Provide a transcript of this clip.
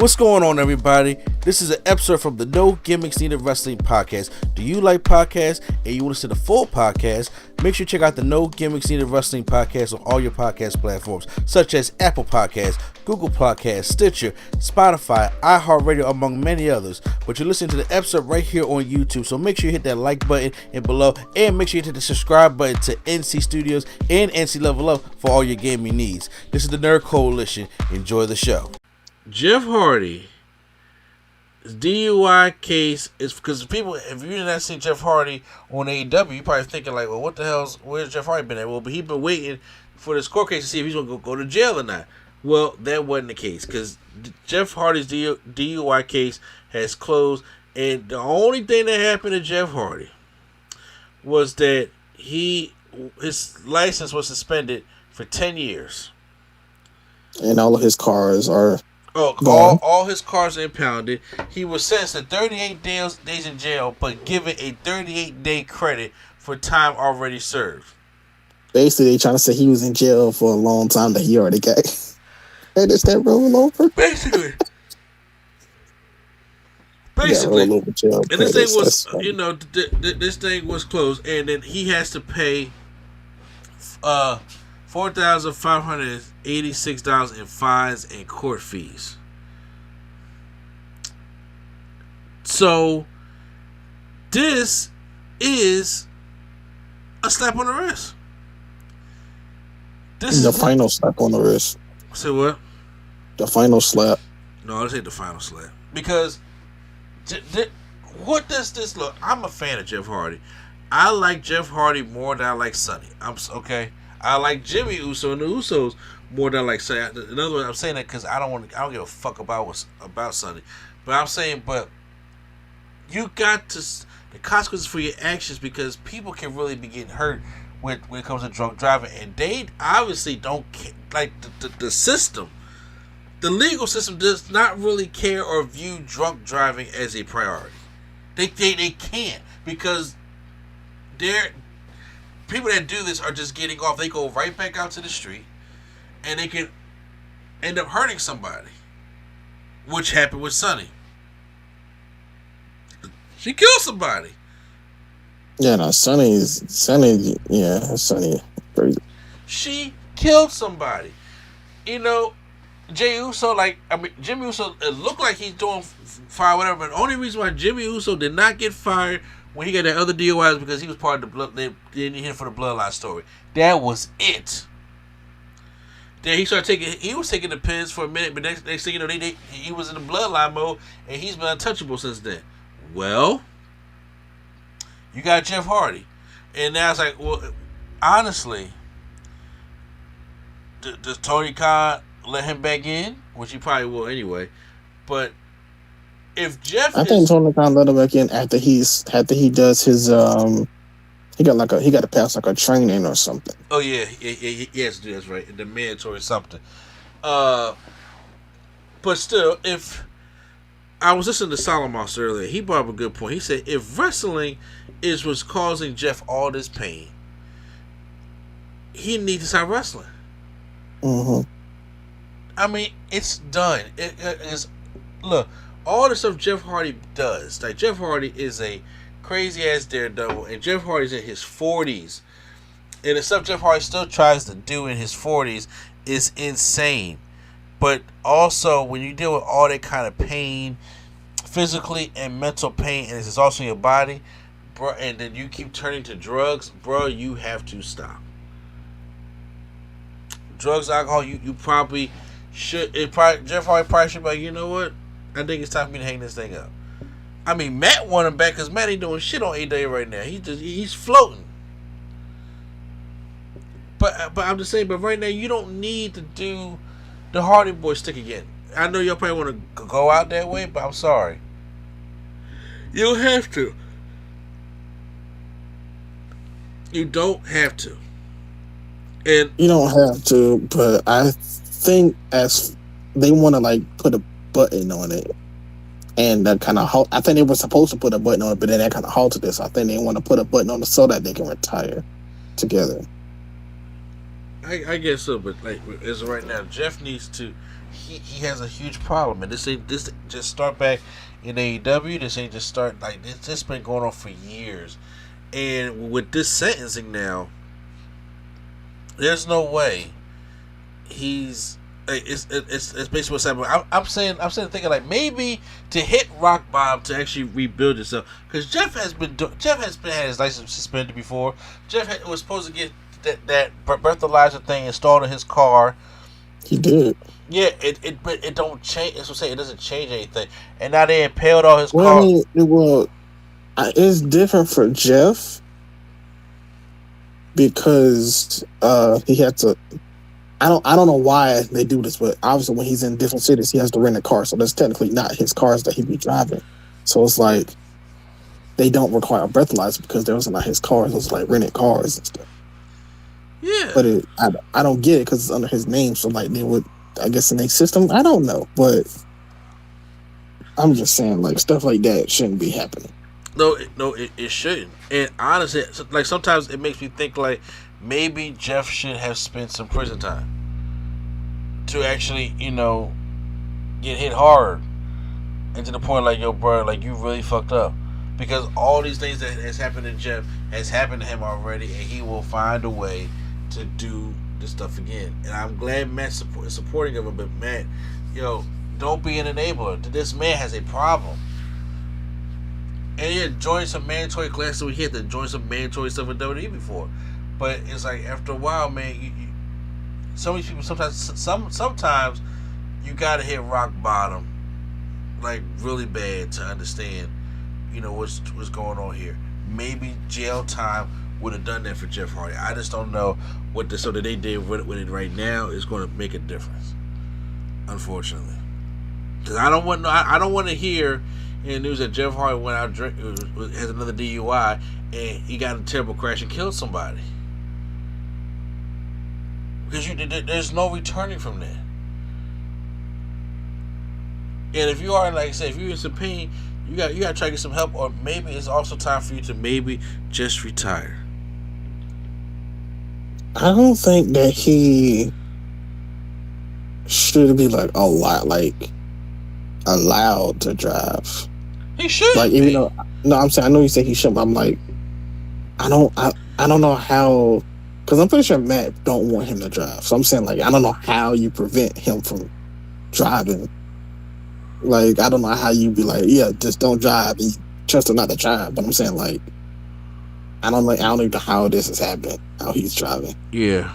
What's going on, everybody? This is an episode from the No Gimmicks Needed Wrestling podcast. Do you like podcasts and you want to see the full podcast? Make sure you check out the No Gimmicks Needed Wrestling podcast on all your podcast platforms, such as Apple Podcasts, Google Podcasts, Stitcher, Spotify, iHeartRadio, among many others. But you're listening to the episode right here on YouTube, so make sure you hit that like button and below, and make sure you hit the subscribe button to NC Studios and NC Level Up for all your gaming needs. This is the Nerd Coalition. Enjoy the show. Jeff Hardy's DUI case is because people, if you've not seen Jeff Hardy on AEW, you're probably thinking like, well, what the hell's, where's Jeff Hardy been at? Well, but he's been waiting for this court case to see if he's going to go to jail or not. Well, that wasn't the case because Jeff Hardy's DUI case has closed, and the only thing that happened to Jeff Hardy was that his license was suspended for 10 years. And all of his cars are all his cars are impounded. He was sentenced to 38 days in jail, but given a 38-day credit for time already served. Basically, they trying to say he was in jail for a long time that he already got. And is that rolling over? Basically. And this thing was, this thing was closed, and then he has to pay $4,586 in fines and court fees. So this is a slap on the wrist. This is the final slap on the wrist. Say what? The final slap. No, this ain't the final slap. Because what does this look? I'm a fan of Jeff Hardy. I like Jeff Hardy more than I like Sonny. Okay. I like Jimmy Uso and the Usos more than I like Sonny. In other words, I'm saying that because I don't give a fuck about Sonny. But I'm saying, but you got the consequences for your actions, because people can really be getting hurt when it comes to drunk driving, and they obviously don't care. Like the system, the legal system does not really care or view drunk driving as a priority. They can't, because people that do this are just getting off. They go right back out to the street, and they can end up hurting somebody, which happened with Sonny. She killed somebody. Yeah, no, Sonny. Crazy. She killed somebody. Jey Uso, Jimmy Uso, it looked like he's doing fine, whatever, but the only reason why Jimmy Uso did not get fired when he got that other DUI is because he was part of the blood. They didn't hit for the bloodline story. That was it. Then he started taking the pins for a minute, but next thing you know, he was in the bloodline mode, and he's been untouchable since then. Well, you got Jeff Hardy, and now it's like, well, honestly, does Tony Khan let him back in? Which he probably will anyway. But if Jeff, I think Tony Khan let him back in after he does his he got to pass like a training or something. Oh yeah, he has to do, that's right, the mandatory something. But still, if I was listening to Solomos earlier, he brought up a good point. He said if wrestling is what's causing Jeff all this pain, he needs to stop wrestling. Mm-hmm. I mean, it's done. It is. Look, all the stuff Jeff Hardy does. Like, Jeff Hardy is a crazy ass daredevil, and Jeff Hardy's in his 40s, and the stuff Jeff Hardy still tries to do in his 40s is insane. But also, when you deal with all that kind of pain, physically and mental pain, and it's also in your body, bro, and then you keep turning to drugs, bro, you have to stop. Drugs, alcohol, you probably should. Jeff Hardy probably should be like, you know what? I think it's time for me to hang this thing up. I mean, Matt want him back because Matt ain't doing shit on AEW right now. He's floating. But I'm just saying. But right now, you don't need to do the Hardy Boy stick again. I know y'all probably want to go out that way, but I'm sorry. You don't have to. You don't have to. And you don't have to, but I think as they want to put a button on it, and that kind of I think they were supposed to put a button on it, but then that kind of halted this. I think they want to put a button on it so that they can retire together. I guess so, but as of right now, Jeff needs to he has a huge problem, and this just start back in AEW. This ain't just start like this been going on for years, and with this sentencing now, there's no way he's. It's basically what's happening. I'm saying thinking like maybe to hit rock bottom to actually rebuild yourself, because Jeff has had his license suspended before. Jeff was supposed to get that breathalyzer thing installed in his car. He did. Yeah, it don't change. That's what I'm saying. It doesn't change anything. And now they impaled all his car. I mean, it's different for Jeff because he had to. I don't know why they do this, but obviously when he's in different cities, he has to rent a car. So that's technically not his cars that he be driving. So it's like they don't require a breathalyzer because those are not his cars. Those are like rented cars and stuff. Yeah, but I don't get it because it's under his name. So like they would, I guess, in their system. I don't know, but I'm just saying like stuff like that shouldn't be happening. No, it shouldn't. And honestly, like sometimes it makes me think like maybe Jeff should have spent some prison time to actually, get hit hard, and to the point like, yo, bro, like you really fucked up, because all these things that has happened to Jeff has happened to him already, and he will find a way to do this stuff again. And I'm glad Matt's supporting of him, but Matt, don't be an enabler. This man has a problem. And he had joined some mandatory classes, so he had to join some mandatory stuff with WWE before. But it's like after a while, man, some of these people sometimes you gotta hit rock bottom, like really bad to understand, what's going on here. Maybe jail time would have done that for Jeff Hardy. I just don't know what that they did with it right now is going to make a difference. Unfortunately, because I don't want to hear in the news that Jeff Hardy went out has another DUI and he got in a terrible crash and killed somebody. Because there's no returning from that. And if you are, like I said, if you're in some pain, you got to try to get some help, or maybe it's also time for you to maybe just retire. I don't think that he should be like allowed to drive. He should. Like even though, no, I'm saying I know you say he should, but I'm like, I don't know how. Because I'm pretty sure Matt don't want him to drive. So I'm saying, like, I don't know how you prevent him from driving. Like, I don't know how you be like, yeah, just don't drive and you trust him not to drive. But I'm saying, like, I don't know how this is happening, how he's driving. Yeah.